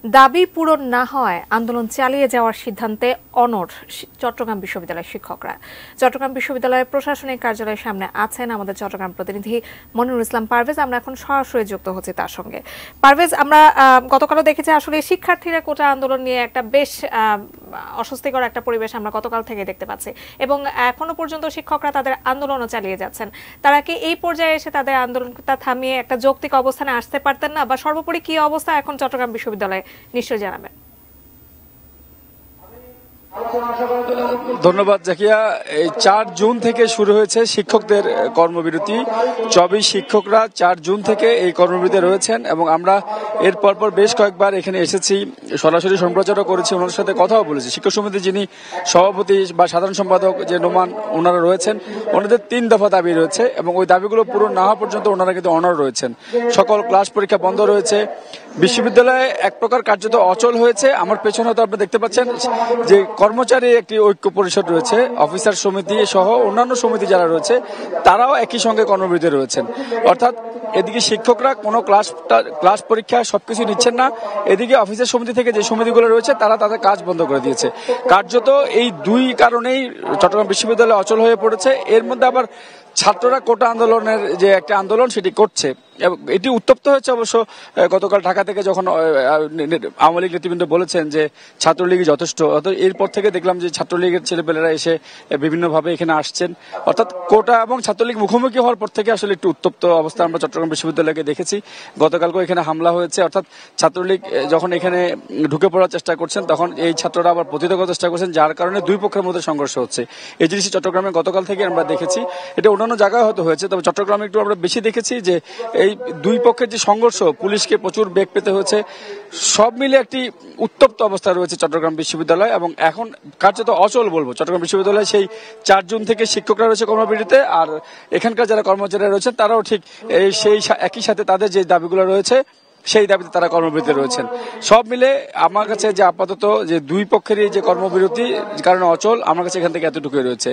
দাবি পূরণ না হওয়ায় আন্দোলন চালিয়ে যাওয়ার সিদ্ধান্তে অনড় চট্টগ্রাম বিশ্ববিদ্যালয়ের শিক্ষকরা। চট্টগ্রাম বিশ্ববিদ্যালয়ের প্রশাসনিক কার্যালয়ের সামনে আছেন আমাদের চট্টগ্রাম প্রতিনিধি মনিরুল ইসলাম পারভেজ। আমরা এখন সরাসরি যুক্ত হচ্ছি তার সঙ্গে। পারভেজ, আমরা গতকালও দেখেছি আসলে শিক্ষার্থীরা কোটা আন্দোলন নিয়ে একটা বেশ অস্বস্তিকর একটা পরিবেশ আমরা গতকাল থেকে দেখতে পাচ্ছি, এবং এখনো পর্যন্ত শিক্ষকরা তাদের আন্দোলনও চালিয়ে যাচ্ছেন। তারা কি এই পর্যায়ে এসে তাদের আন্দোলনটা থামিয়ে একটা যৌক্তিক অবস্থানে আসতে পারতেন না, বা সর্বোপরি কি অবস্থা এখন চট্টগ্রাম বিশ্ববিদ্যালয়ে নিশ্চয় জানাবেন। ধন্যবাদ জাকিয়া। এই 4 জুন থেকে শুরু হয়েছে শিক্ষকদের কর্মবিরতি। 24 শিক্ষকরা 4 জুন থেকে এই কর্মবিরতিতে রয়েছেন, এবং আমরা এর পরপর বেশ কয়েকবার এখানে এসেছি, সরাসরি সম্প্রচারও করেছি, ওনাদের সাথে কথাও বলেছি। শিক্ষক সমিতির যিনি সভাপতি বা সাধারণ সম্পাদক যে নোমান, ওনারা রয়েছেন, ওনাদের 3 দফা দাবি রয়েছে, এবং ওই দাবিগুলো পূরণ না হওয়া পর্যন্ত ওনারা কিন্তু অনড় রয়েছেন। সকল ক্লাস পরীক্ষা বন্ধ রয়েছে, বিশ্ববিদ্যালয়ে এক প্রকার কার্যত অচল হয়েছে। আমার পেছনে তো আপনি দেখতে পাচ্ছেন যে কর্মচারী একটি ঐক্য পরিষদ রয়েছে, অফিসার সমিতি সহ অন্যান্য সমিতি যারা রয়েছে তারাও একই সঙ্গে কর্মবিরতিতে রয়েছেন। অর্থাৎ এদিকে শিক্ষকরা কোনো ক্লাস পরীক্ষা সবকিছু নিচ্ছেন না, এদিকে অফিসার সমিতি থেকে যে সমিতিগুলো রয়েছে তারা তাদের কাজ বন্ধ করে দিয়েছে। কার্যত এই 2 কারণেই চট্টগ্রাম বিশ্ববিদ্যালয় অচল হয়ে পড়েছে। এর মধ্যে আবার ছাত্ররা কোটা আন্দোলনের যে একটা আন্দোলন সেটি করছে, এবং এটি উত্তপ্ত হয়েছে অবশ্য গতকাল ঢাকা থেকে, যখন আওয়ামী লীগ নেতৃবৃন্দ বলেছেন যে ছাত্রলীগই যথেষ্ট। অর্থাৎ এরপর থেকে দেখলাম যে ছাত্রলীগের ছেলেপেলেরা এসে বিভিন্নভাবে এখানে আসছেন। অর্থাৎ কোটা এবং ছাত্রলীগ মুখোমুখি হওয়ার পর থেকে আসলে একটু উত্তপ্ত অবস্থা আমরা চট্টগ্রাম বিশ্ববিদ্যালয়কে দেখেছি। গতকালকেও এখানে হামলা হয়েছে। অর্থাৎ ছাত্রলীগ যখন এখানে ঢুকে পড়ার চেষ্টা করছেন, তখন এই ছাত্ররা আবার প্রতিরোধ করার চেষ্টা করছেন, যার কারণে 2 পক্ষের মধ্যে সংঘর্ষ হচ্ছে। এই জিনিসটি চট্টগ্রামে গতকাল থেকে আমরা দেখেছি। এটা অন্যান্য জায়গায় হয়তো হয়েছে, তবে চট্টগ্রামে একটু আমরা বেশি দেখেছি যে এই 2 পক্ষের যে সংঘর্ষ, পুলিশকে প্রচুর বেগ পেতে হয়েছে। সব মিলে একটি উত্তপ্ত অবস্থা রয়েছে চট্টগ্রাম বিশ্ববিদ্যালয়, এবং এখন কার্যত অচল বলবো। চট্টগ্রাম বিশ্ববিদ্যালয়ে সেই 4 জুন থেকে শিক্ষকরা রয়েছে কর্মবিরতিতে, আর এখানকার যারা কর্মচারীরা রয়েছেন তারাও ঠিক সেই একই সাথে তাদের যে দাবিগুলো রয়েছে সেই দাবিতে তারা কর্মবিরতিতে রয়েছেন। সব মিলে আমার কাছে যে আপাতত যে 2 পক্ষেরই যে কর্মবিরতি কারণে অচল, আমার কাছে এখান থেকে এতটুকুই রয়েছে।